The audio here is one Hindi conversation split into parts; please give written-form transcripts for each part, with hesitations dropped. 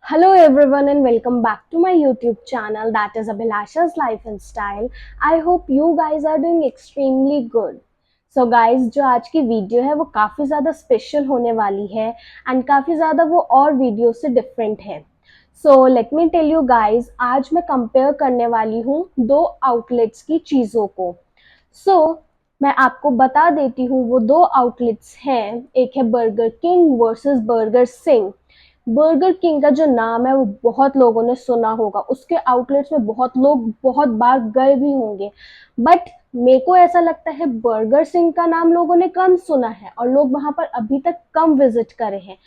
Hello everyone and welcome back to my YouTube channel, that is Abhilasha's Life and Style. I hope you guys are doing extremely good. So guys, जो आज की वीडियो है वो काफ़ी ज़्यादा स्पेशल होने वाली है एंड काफ़ी ज़्यादा वो और वीडियो से डिफरेंट है. So let me tell you guys, आज मैं कंपेयर करने वाली हूँ दो आउटलेट्स की चीज़ों को. मैं आपको बता देती हूँ वो दो आउटलेट्स हैं. एक है burger king versus burger Singh. Burger King का जो नाम है वो बहुत लोगों ने सुना होगा, उसके आउटलेट्स में बहुत लोग बहुत बार गए भी होंगे, बट मेरे को ऐसा लगता है बर्गर सिंह का नाम लोगों ने कम सुना है और लोग वहां पर अभी तक कम विजिट करे हैं.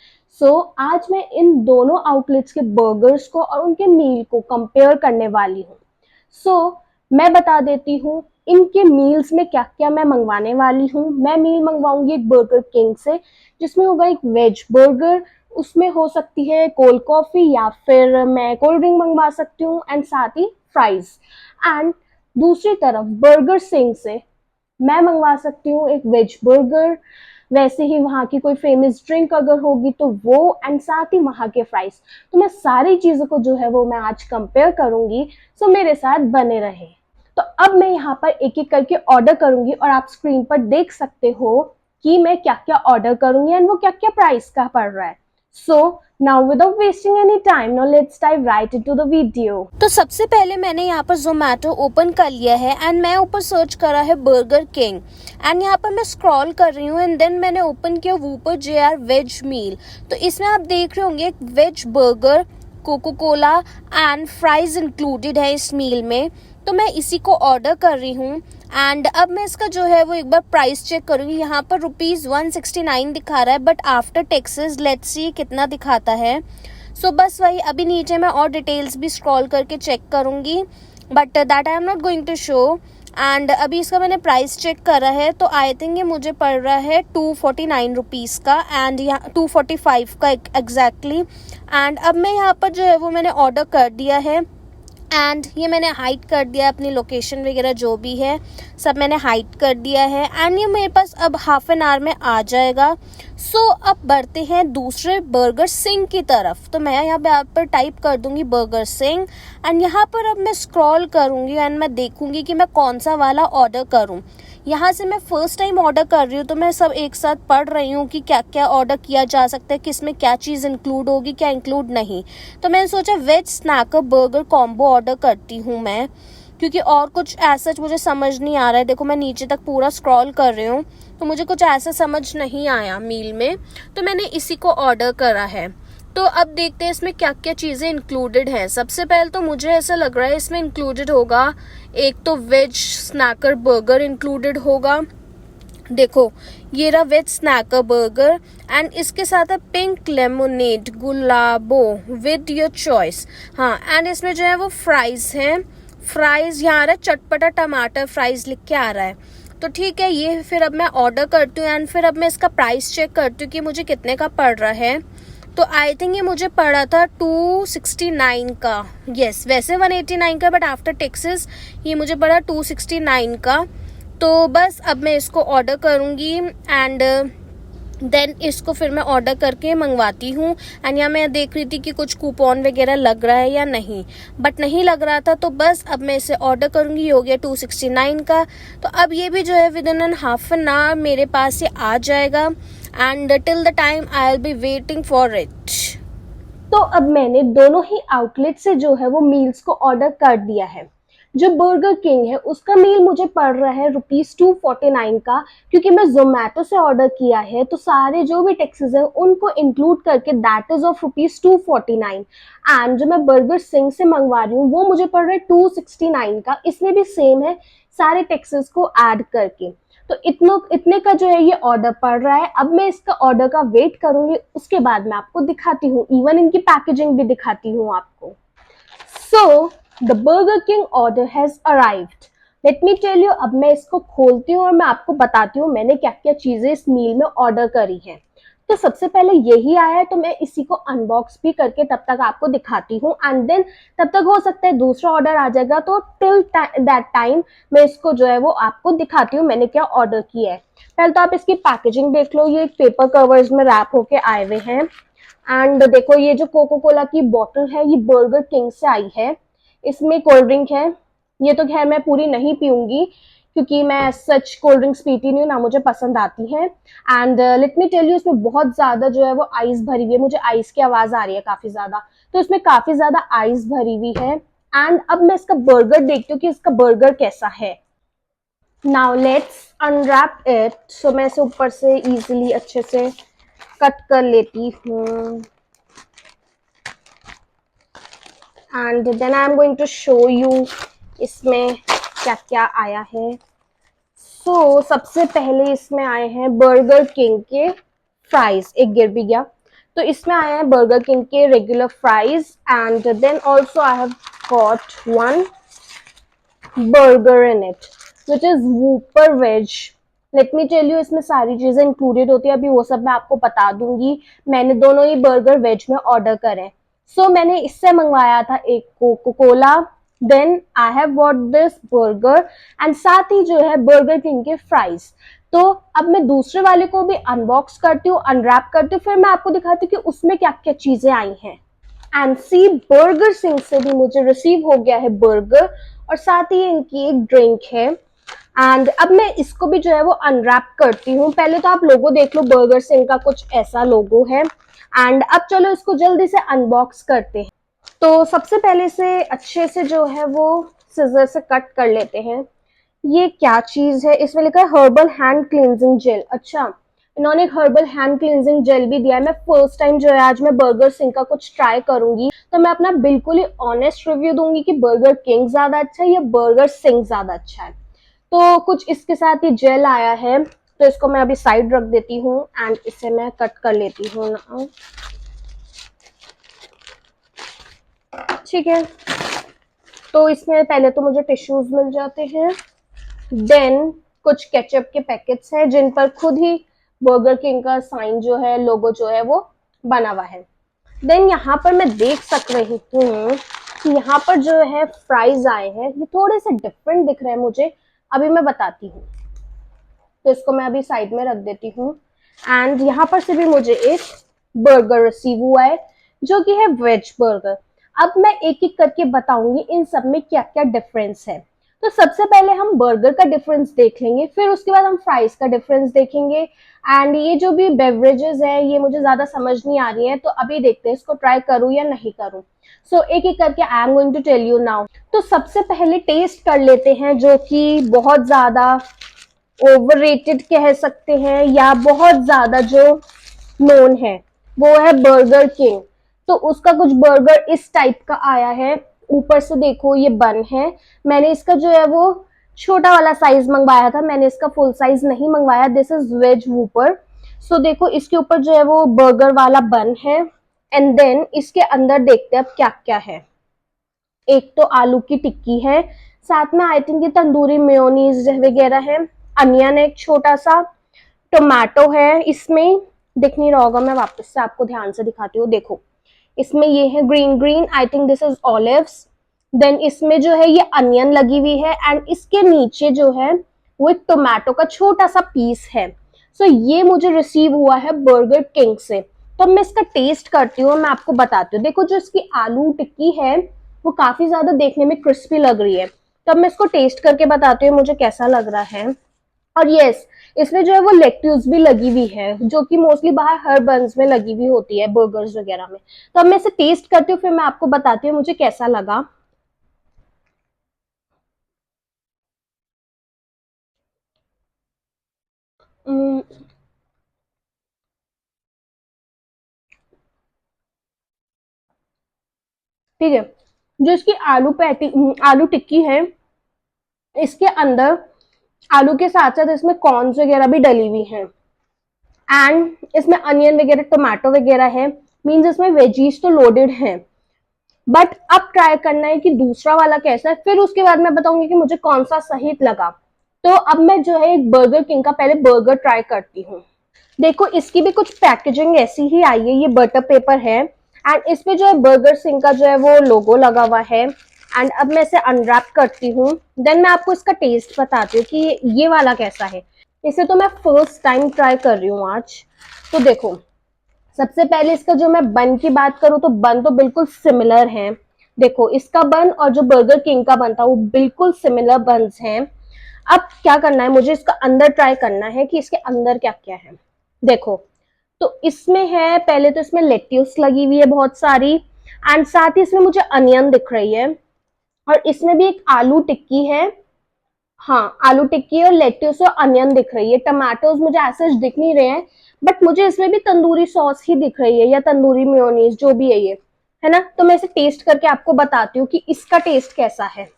आज मैं इन दोनों आउटलेट्स के बर्गर्स को और उनके मील को कंपेयर करने वाली हूँ. मैं बता देती हूँ इनके मील्स में क्या क्या मैं मंगवाने वाली हूँ. मैं मील मंगवाऊंगी एक बर्गर किंग से, जिसमें होगा एक वेज बर्गर, उसमें हो सकती है कोल्ड कॉफी या फिर मैं कोल्ड ड्रिंक मंगवा सकती हूँ एंड साथ ही फ्राइज. एंड दूसरी तरफ बर्गर सिंह से मैं मंगवा सकती हूँ एक वेज बर्गर, वैसे ही वहाँ की कोई फेमस ड्रिंक अगर होगी तो वो, एंड साथ ही वहाँ के फ्राइज. तो मैं सारी चीज़ों को जो है वो मैं आज कंपेयर करूँगी. मेरे साथ बने रहे. तो अब मैं यहाँ पर एक एक करके ऑर्डर करूँगी और आप स्क्रीन पर देख सकते हो कि मैं क्या क्या ऑर्डर करूँगी एंड वो क्या क्या प्राइस का पड़ रहा है. Now without wasting any time, now let's dive right into the video. तो सबसे पहले मैंने यहाँ पर जोमेटो ओपन कर लिया है एंड मैं ऊपर सर्च करा है बर्गर किंग एंड यहाँ पर मैं स्क्रॉल कर रही हूँ एंड देन मैंने ओपन किया वूपर JR वेज मील. तो इसमें आप देख रहे होंगे एक veg burger, Coca Cola and fries included है इस मील में. तो मैं इसी को ऑर्डर कर रही हूँ एंड अब मैं इसका जो है वो एक बार प्राइस चेक करूँगी. यहाँ पर ₹169 दिखा रहा है, but after taxes let's see कितना दिखाता है. बस वही अभी नीचे मैं और डिटेल्स भी स्क्रॉल करके चेक करूँगी, but that I am not going to show. And अभी इसका मैंने प्राइस चेक करा है तो आई थिंक ये मुझे पड़ रहा है ₹249 का एंड यहाँ 245 का एग्जैक्टली. एंड अब मैं यहाँ पर जो है वो मैंने ऑर्डर कर दिया है एंड ये मैंने हाइड कर दिया, अपनी लोकेशन वगैरह जो भी है सब मैंने हाइड कर दिया है एंड ये मेरे पास अब हाफ एन आवर में आ जाएगा. अब बढ़ते हैं दूसरे बर्गर सिंह की तरफ. तो मैं यहाँ पर टाइप कर दूंगी बर्गर सिंह एंड यहाँ पर अब मैं स्क्रॉल करूँगी एंड मैं देखूँगी कि मैं कौन सा वाला ऑर्डर करूँ. यहाँ से मैं फर्स्ट टाइम ऑर्डर कर रही हूँ तो मैं सब एक साथ पढ़ रही हूँ कि क्या क्या ऑर्डर किया जा सकता है, किस में क्या चीज़ इंक्लूड होगी क्या इंक्लूड नहीं. तो मैंने सोचा veg snacker burger combo order करती हूँ मैं, क्योंकि और कुछ ऐसा मुझे समझ नहीं आ रहा है. देखो मैं नीचे तक पूरा स्क्रॉल कर रही हूँ तो मुझे कुछ ऐसा समझ नहीं आया मील में, तो मैंने इसी को ऑर्डर करा है. तो अब देखते हैं इसमें क्या क्या चीज़ें इंक्लूडेड हैं. सबसे पहले तो मुझे ऐसा लग रहा है इसमें इंक्लूडेड होगा एक तो वेज स्नैकर बर्गर इंक्लूडेड होगा. देखो ये रहा वेज स्नैकर बर्गर एंड इसके साथ है pink lemonade Gulabo with your choice. हाँ, एंड इसमें जो है वो फ्राइज हैं. फ्राइज यहाँ आ रहा है चटपटा टमाटर फ्राइज लिख के आ रहा है. तो ठीक है, ये फिर अब मैं ऑर्डर करती हूँ एंड फिर अब मैं इसका प्राइस चेक करती हूँ कि मुझे कितने का पड़ रहा है. तो आई थिंक ये मुझे पड़ा था 269 का. यस, वैसे 189 का, बट आफ्टर टैक्सेस ये मुझे पड़ा 269 का. तो बस अब मैं इसको ऑर्डर करूँगी एंड देन इसको फिर मैं ऑर्डर करके मंगवाती हूँ. एंड यहाँ मैं देख रही थी कि कुछ कूपन वगैरह लग रहा है या नहीं, बट नहीं लग रहा था. तो बस अब मैं इसे ऑर्डर करूँगी. हो गया 269 का. तो अब ये भी जो है with in half an hour मेरे पास ये आ जाएगा and till the time I will be waiting for it. तो अब मैंने दोनों ही आउटलेट से जो है वो मील्स को ऑर्डर कर दिया है. जो बर्गर किंग है उसका मील मुझे पड़ रहा है ₹249 का, क्योंकि मैं जोमेटो से ऑर्डर किया है तो सारे जो भी टैक्सेस हैं उनको इंक्लूड करके दैट इज ऑफ ₹249. एंड जो मैं बर्गर सिंह से मंगवा रही हूँ वो मुझे पड़ रहा है 269 का. इसमें भी सेम है सारे टैक्सेस को ऐड करके. तो इतने का जो है ये ऑर्डर पड़ रहा है. अब मैं इसका ऑर्डर का वेट करूंगी, उसके बाद मैं आपको दिखाती हूँ, इवन इनकी पैकेजिंग भी दिखाती हूँ आपको. The Burger King order has arrived. Let me tell you, अब मैं इसको खोलती हूँ और मैं आपको बताती हूँ मैंने क्या क्या चीजें इस मील में ऑर्डर करी हैं. तो सबसे पहले यही आया है, तो मैं इसी को अनबॉक्स भी करके तब तक आपको दिखाती हूँ, एंड देन तब तक हो सकता है दूसरा ऑर्डर आ जाएगा, तो टिल दैट टाइम मैं इसको जो है वो आपको दिखाती हूँ मैंने क्या ऑर्डर किया है। पहले तो आप इसकी पैकेजिंग देख लो, ये पेपर कवर्स में रैप होके आए हुए हैं। एंड देखो ये जो कोको कोला की बॉटल है ये बर्गर किंग से आई है, इसमें कोल्ड ड्रिंक है। ये तो खैर मैं पूरी नहीं पीऊंगी क्योंकि मैं सच कोल्ड ड्रिंक्स पीती नहीं हूँ, ना मुझे पसंद आती है। And let me tell you, इसमें बहुत ज्यादा जो है वो आइस भरी हुई है, मुझे आइस की आवाज आ रही है काफी ज्यादा, तो इसमें काफी ज्यादा आइस भरी हुई है। एंड अब मैं इसका बर्गर देखती हूँ कि इसका बर्गर कैसा है। Now let's unwrap it. So मैं इसे ऊपर से इजीली अच्छे से कट कर लेती हूँ, and then I am going to show you इसमें क्या क्या आया है। सबसे पहले इसमें आए हैं बर्गर किंग के फ्राइज, एक गिर भी गया। तो इसमें आए हैं बर्गर किंग के regular fries, and then also I have got one burger in it which is Whopper veg. Let me tell you, इसमें सारी चीजें इंक्लूडेड होती है, अभी वो सब मैं आपको बता दूंगी। मैंने दोनों ही बर्गर वेज में ऑर्डर करे। मैंने इससे मंगवाया था एक Coca Cola, then I have bought this burger, and साथ ही जो है बर्गर किंग के फ्राइज। तो अब मैं दूसरे वाले को भी अनबॉक्स करती हूँ, अनरैप करती हूँ, फिर मैं आपको दिखाती हूँ कि उसमें क्या क्या चीजें आई हैं। एंड सी, बर्गर सिंह से भी मुझे रिसीव हो गया है बर्गर, और साथ ही इनकी एक ड्रिंक है। एंड अब मैं इसको भी जो है वो अनरैप करती हूँ। पहले तो आप लोगो देख लो, बर्गर सिंह का कुछ ऐसा लोगो है। एंड अब चलो इसको जल्दी से अनबॉक्स करते हैं। तो सबसे पहले से अच्छे से जो है वो सिजर से कट कर लेते हैं। ये क्या चीज है, इसमें लिखा है हर्बल हैंड क्लींजिंग जेल। अच्छा, इन्होंने एक हर्बल हैंड क्लींजिंग जेल भी दिया है। मैं फर्स्ट टाइम जो है आज मैं बर्गर सिंह का कुछ ट्राई करूंगी, तो मैं अपना बिल्कुल ही ऑनेस्ट रिव्यू दूंगी कि बर्गर किंग ज्यादा अच्छा है या बर्गर सिंह ज्यादा अच्छा है। तो कुछ इसके साथ ही जेल आया है, तो इसको मैं अभी साइड रख देती हूँ, एंड इसे मैं कट कर लेती हूँ। ठीक है, तो इसमें पहले तो मुझे टिश्यूज मिल जाते हैं, देन कुछ केचप के पैकेट्स हैं जिन पर खुद ही बर्गर किंग का साइन जो है, लोगो जो है वो बना हुआ है। देन यहाँ पर मैं देख सक रही हूँ कि यहाँ पर जो है फ्राइज आए हैं, ये थोड़े से डिफरेंट दिख रहे हैं मुझे, अभी मैं बताती हूँ। तो इसको मैं अभी साइड में रख देती हूँ। एंड यहाँ पर से भी मुझे एक बर्गर रिसीव हुआ है जो कि है वेज बर्गर। अब मैं एक एक करके बताऊंगी इन सब में क्या क्या डिफरेंस है। तो सबसे पहले हम बर्गर का डिफरेंस देख लेंगे, फिर उसके बाद हम फ्राइज का डिफरेंस देखेंगे। एंड ये जो भी बेवरेजेस है ये मुझे ज्यादा समझ नहीं आ रही है, तो अभी देखते हैं इसको ट्राई करूं या नहीं करूं। एक एक करके I am going to tell you now. तो सबसे पहले टेस्ट कर लेते हैं, जो कि बहुत ज्यादा ओवररेटेड कह सकते हैं या बहुत ज्यादा जो नोन है, वो है बर्गर किंग। तो उसका कुछ बर्गर इस टाइप का आया है, ऊपर से देखो ये बन है। मैंने इसका जो है वो छोटा वाला साइज मंगवाया था, मैंने इसका फुल साइज नहीं मंगवाया। This is veg Whopper. देखो इसके ऊपर जो है वो बर्गर वाला बन है, एंड देन इसके अंदर देखते हैं अब क्या क्या है। एक तो आलू की टिक्की है, साथ में आई थिंक ये तंदूरी मेयोनीज वगैरह है, अनियन एक छोटा सा, टोमेटो है, इसमें दिख नहीं रहा होगा, मैं वापस से आपको ध्यान से दिखाती हूँ। देखो इसमें ये है green green, I think this is olives. देन इसमें जो है ये अनियन लगी हुई है, एंड इसके नीचे जो है वो एक टोमेटो का छोटा सा पीस है। ये मुझे रिसीव हुआ है बर्गर किंग से। तो मैं इसका टेस्ट करती हूँ, मैं आपको बताती हूँ। देखो जो इसकी आलू टिक्की है वो काफी ज्यादा देखने में क्रिस्पी लग रही है, तो अब मैं इसको टेस्ट करके बताती हूँ मुझे कैसा लग रहा है। और यस, इसमें जो है वो लेट्यूस भी लगी हुई है, जो कि मोस्टली बाहर हर बंस में लगी हुई होती है बर्गर्स वगैरह में। तो अब मैं इसे टेस्ट करती हूँ, फिर मैं आपको बताती हूँ मुझे कैसा लगा। उम्म, ठीक है, जो इसकी आलू टिक्की है, इसके अंदर आलू के साथ साथ इसमें कॉर्न्स वगैरह भी डली हुई हैं, एंड इसमें अनियन वगैरह टोमेटो वगैरह है, मीन्स इसमें वेजीज तो लोडेड हैं। बट अब ट्राई करना है कि दूसरा वाला कैसा है, फिर उसके बाद मैं बताऊंगी कि मुझे कौन सा सही लगा। तो अब मैं जो है एक बर्गर किंग का पहले बर्गर ट्राई करती हूँ। देखो इसकी भी कुछ पैकेजिंग ऐसी ही आई है, ये बटर पेपर है एंड इस पे जो है बर्गर सिंह का जो है वो लोगो लगा हुआ है। एंड अब मैं इसे अनरैप करती हूँ, देन मैं आपको इसका टेस्ट बताती हूँ कि ये वाला कैसा है। इसे तो मैं फर्स्ट टाइम ट्राई कर रही हूँ आज। तो देखो, सबसे पहले इसका जो मैं बन की बात करूँ तो बन तो बिल्कुल सिमिलर है। देखो इसका बन और जो बर्गर किंग का बन था वो बिल्कुल सिमिलर बन्स हैं। अब क्या करना है, मुझे इसका अंदर ट्राई करना है कि इसके अंदर क्या क्या है। देखो, तो इसमें है, पहले तो इसमें लेट्यूस लगी हुई है बहुत सारी, एंड साथ ही इसमें मुझे अनियन दिख रही है, और इसमें भी एक आलू टिक्की है। हाँ, आलू टिक्की और लेट्यूस और अनियन दिख रही है। टमाटोज मुझे ऐसे दिख नहीं रहे हैं, बट मुझे इसमें भी तंदूरी सॉस ही दिख रही है या तंदूरी मेयोनीज, जो भी है ये, है ना। तो मैं इसे टेस्ट करके आपको बताती हूँ कि इसका टेस्ट कैसा है।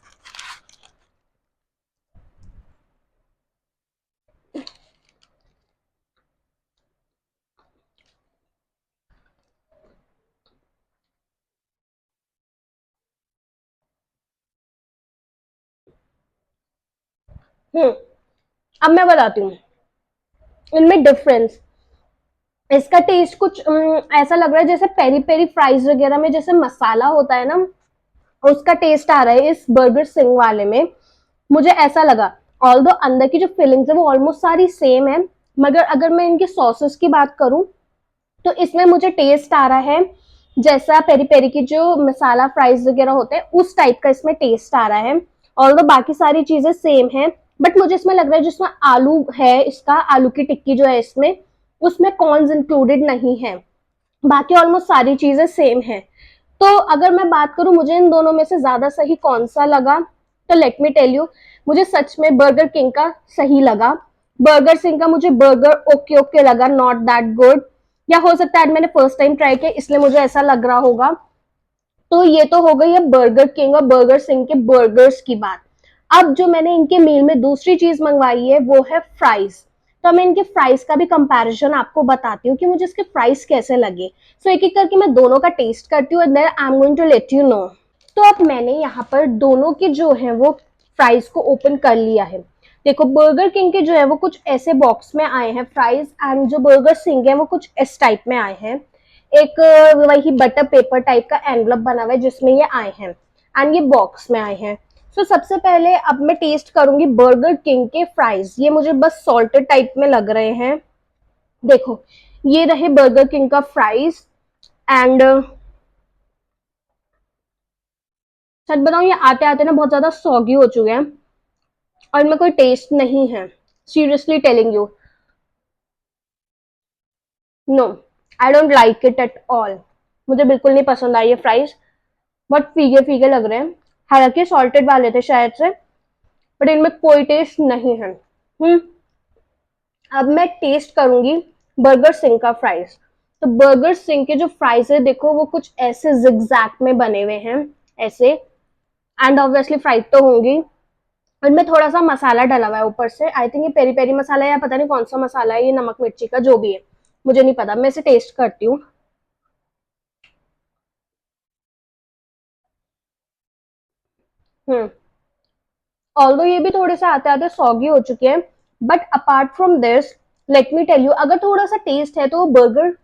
अब मैं बताती हूँ इनमें डिफरेंस। इसका टेस्ट कुछ ऐसा लग रहा है जैसे पेरी पेरी फ्राइज वगैरह में जैसे मसाला होता है ना, उसका टेस्ट आ रहा है इस बर्गर सिंह वाले में। मुझे ऐसा लगा, ऑल्दो अंदर की जो फीलिंग्स है वो ऑलमोस्ट सारी सेम है, मगर अगर मैं इनकी सॉसेस की बात करूं तो इसमें मुझे टेस्ट आ रहा है जैसा पेरी पेरी की जो मसाला फ्राइज वगैरह होते हैं उस टाइप का इसमें टेस्ट आ रहा है। ऑल्दो बाकी सारी चीजें सेम है, बट मुझे इसमें लग रहा है जिसमें आलू है, इसका आलू की टिक्की जो है इसमें, उसमें कॉर्न्स इंक्लूडेड नहीं है। बाकी ऑलमोस्ट सारी चीजें सेम है। तो अगर मैं बात करूं मुझे इन दोनों में से ज्यादा सही कौन सा लगा, तो लेट मी टेल यू, मुझे सच में बर्गर किंग का सही लगा। बर्गर सिंह का मुझे बर्गर ओके ओके लगा, नॉट दैट गुड। या हो सकता है मैंने फर्स्ट टाइम ट्राई किया इसलिए मुझे ऐसा लग रहा होगा। तो ये तो हो गई है बर्गर किंग और बर्गर सिंह के बर्गर्स की बात। अब जो मैंने इनके मील में दूसरी चीज मंगवाई है वो है फ्राइज। तो मैं इनके फ्राइज का भी कंपैरिजन आपको बताती हूँ कि मुझे इसके फ्राइज कैसे लगे। सो एक एक करके मैं दोनों का टेस्ट करती हूँ and then I am going to let you know. तो अब मैंने यहाँ पर दोनों के जो है वो फ्राइज को ओपन कर लिया है। देखो बर्गर किंग के जो है वो कुछ ऐसे बॉक्स में आए हैं फ्राइज, एंड जो बर्गर सिंह है वो कुछ इस टाइप में आए हैं। एक वही बटर पेपर टाइप का एनवलप बना हुआ है जिसमें ये आए हैं, एंड ये बॉक्स में आए हैं। सो सबसे पहले अब मैं टेस्ट करूंगी बर्गर किंग के फ्राइज। ये मुझे बस सॉल्टेड टाइप में लग रहे हैं। देखो ये रहे बर्गर किंग का फ्राइज, एंड सच बताऊं ये आते आते ना बहुत ज्यादा सॉगी हो चुके हैं और इनमें कोई टेस्ट नहीं है, seriously telling you. No, I don't like it at all. मुझे बिल्कुल नहीं पसंद आई ये फ्राइज, बहुत फीके फीके लग रहे हैं। हालांकि सॉल्टेड वाले थे शायद से, बट इनमें कोई टेस्ट नहीं है। अब मैं टेस्ट करूंगी बर्गर सिंह का फ्राइज। तो बर्गर सिंह के जो फ्राइज है देखो वो कुछ ऐसे जिगजैग में बने हुए हैं ऐसे, एंड ऑब्वियसली फ्राइड तो होंगी। इनमें थोड़ा सा मसाला डला हुआ है ऊपर से, आई थिंक ये पेरी पेरी मसाला है या पता नहीं कौन सा मसाला है, ये नमक मिर्ची का जो भी है मुझे नहीं पता। मैं इसे टेस्ट करती हूँ। ऑल्दो ये भी थोड़े से आते आते सॉगी हो चुके हैं, but apart from this let me tell you, अगर थोड़ा सा टेस्ट है तो वो बर्गर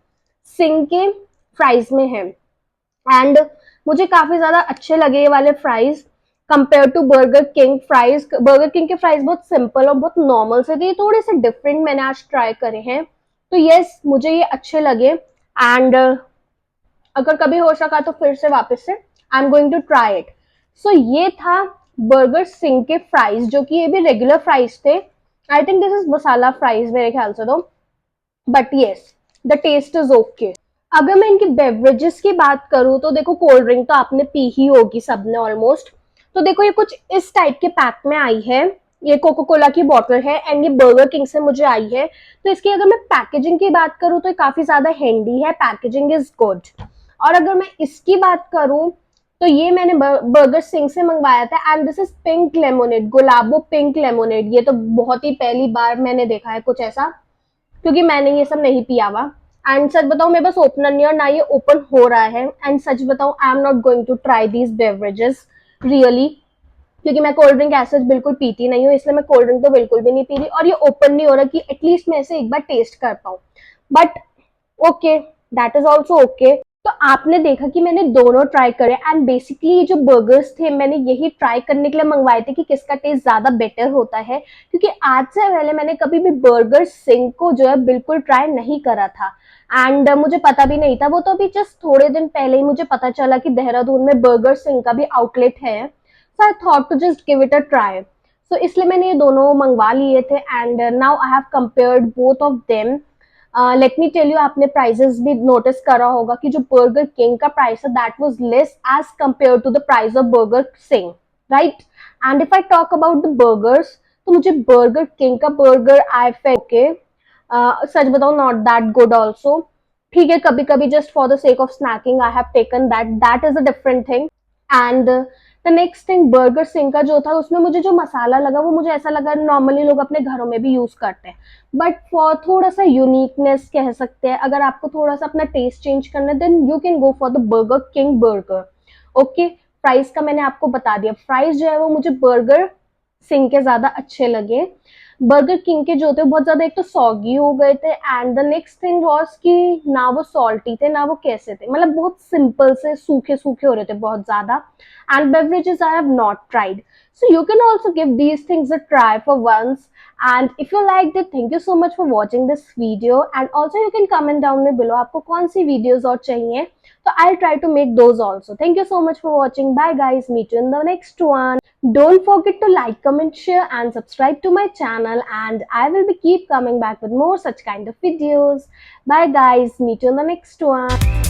सिंह के फ्राइज में है। एंड मुझे काफी ज्यादा अच्छे लगे ये वाले fries compare to Burger King fries. Burger King के फ्राइज बहुत सिंपल और बहुत नॉर्मल से थे, ये थोड़े से डिफरेंट मैंने आज ट्राई करे हैं। तो यस मुझे ये अच्छे लगे, एंड अगर कभी हो सका तो फिर से वापस से I am going to try it. So ये था बर्गर सिंह के फ्राइज, जो कि ये भी रेगुलर फ्राइज थे। I think this is masala fries मेरे ख्याल से तो, but yes the taste is okay. अगर मैं इनकी बेवरेजेस की बात करूं तो देखो कोल्ड ड्रिंक तो आपने पी ही होगी सबने ऑलमोस्ट। तो देखो ये कुछ इस टाइप के पैक में आई है, ये कोको कोला की बॉटल है एंड ये बर्गर किंग से मुझे आई है। तो इसकी अगर मैं पैकेजिंग की बात करूं तो ये काफी ज्यादा हैंडी है, पैकेजिंग इज गुड। और अगर मैं इसकी बात करूं तो ये मैंने बर्गर सिंह से मंगवाया था, and this is pink lemonade, Gulabo pink lemonade. ये तो बहुत ही पहली बार मैंने देखा है कुछ ऐसा, क्योंकि मैंने ये सब नहीं पिया हुआ। एंड सच बताऊं मेरे पास ओपनर नहीं और ना ये ओपन हो रहा है, एंड सच बताऊं I am not going to try these beverages really. क्योंकि मैं कोल्ड ड्रिंक ऐसे बिल्कुल पीती नहीं हूँ, इसलिए मैं कोल्ड ड्रिंक तो बिल्कुल भी नहीं पी रही और ये ओपन नहीं हो रहा कि एटलीस्ट मैं इसे एक बार टेस्ट कर पाऊँ। But okay, that is also okay. तो आपने देखा कि मैंने दोनों ट्राई करे एंड बेसिकली ये जो बर्गर्स थे मैंने यही ट्राई करने के लिए मंगवाए थे कि किसका टेस्ट ज्यादा बेटर होता है, क्योंकि आज से पहले मैंने कभी भी बर्गर सिंह को जो है बिल्कुल ट्राई नहीं करा था एंड मुझे पता भी नहीं था। वो तो अभी जस्ट थोड़े दिन पहले ही मुझे पता चला कि देहरादून में बर्गर सिंह का भी आउटलेट है, so I thought to just give it a try. So इसलिए मैंने ये दोनों मंगवा लिए थे and now I have compared both of them. Let me tell you, आपने प्राइसेस भी नोटिस करा होगा कि जो बर्गर किंग का प्राइस है that was less as compare to the price of Burger Singh, right. And if I talk about the burgers, तो मुझे बर्गर किंग का बर्गर आई फेल ओके, सच बताऊं नॉट दैट गुड ऑल्सो। ठीक है, कभी कभी just for the sake of snacking I have taken that is a different thing. And the next thing, Burger Singh का जो था उसमें मुझे जो मसाला लगा वो मुझे ऐसा लगा नॉर्मली लोग अपने घरों में भी यूज करते हैं, बट फॉर थोड़ा सा यूनिकनेस कह सकते हैं, अगर आपको थोड़ा सा अपना टेस्ट चेंज करना है then you can go for the Burger King burger. Okay, price का मैंने आपको बता दिया, प्राइस जो है वो मुझे बर्गर सिंह के ज्यादा अच्छे लगे। बर्गर किंग के जो थे बहुत ज्यादा एक तो सॉगी हो गए थे and the next thing was कि ना वो सॉल्टी थे ना वो कैसे थे, मतलब बहुत सिंपल से सूखे सूखे हो रहे थे बहुत ज्यादा। And beverages I have not tried, so you can also give these things a try for once. And if you liked it, thank you so much for watching this video, and also you can comment down below आपको कौन सी videos और चाहिए, तो I'll try to make those also. Thank you so much for watching. Bye guys, meet you in the next one. Don't forget to like, comment, share and subscribe to my channel, and I will be keep coming back with more such kind of videos. Bye guys, meet you in the next one.